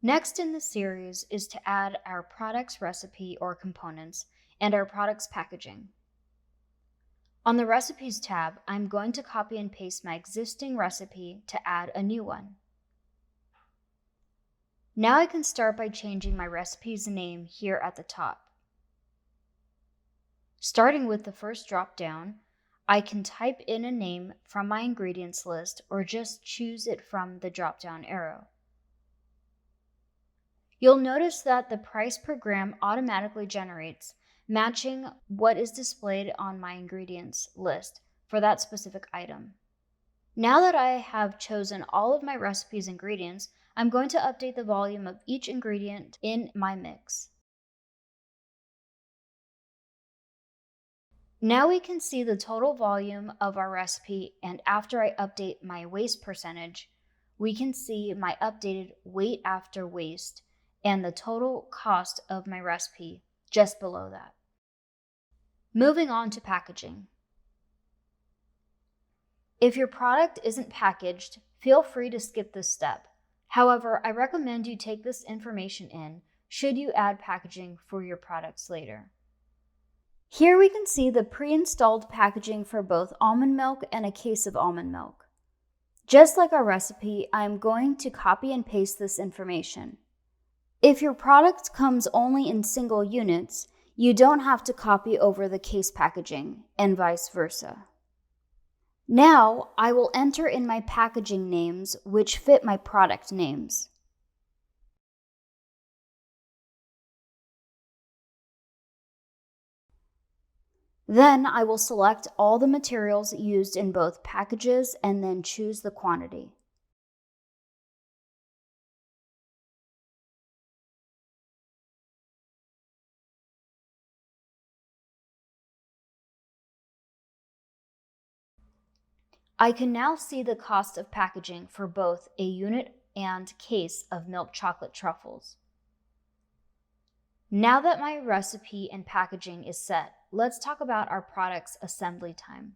Next in the series is to add our product's recipe or components and our product's packaging. On the Recipes tab, I'm going to copy and paste my existing recipe to add a new one. Now I can start by changing my recipe's name here at the top. Starting with the first drop-down, I can type in a name from my ingredients list or just choose it from the drop-down arrow. You'll notice that the price per gram automatically generates, matching what is displayed on my ingredients list for that specific item. Now that I have chosen all of my recipe's ingredients, I'm going to update the volume of each ingredient in my mix. Now we can see the total volume of our recipe, and after I update my waste percentage, we can see my updated weight after waste and the total cost of my recipe just below that. Moving on to packaging. If your product isn't packaged, feel free to skip this step. However, I recommend you take this information in should you add packaging for your products later. Here we can see the pre-installed packaging for both almond milk and a case of almond milk. Just like our recipe, I am going to copy and paste this information. If your product comes only in single units, you don't have to copy over the case packaging, and vice versa. Now, I will enter in my packaging names which fit my product names. Then I will select all the materials used in both packages and then choose the quantity. I can now see the cost of packaging for both a unit and case of milk chocolate truffles. Now that my recipe and packaging is set, let's talk about our product's assembly time.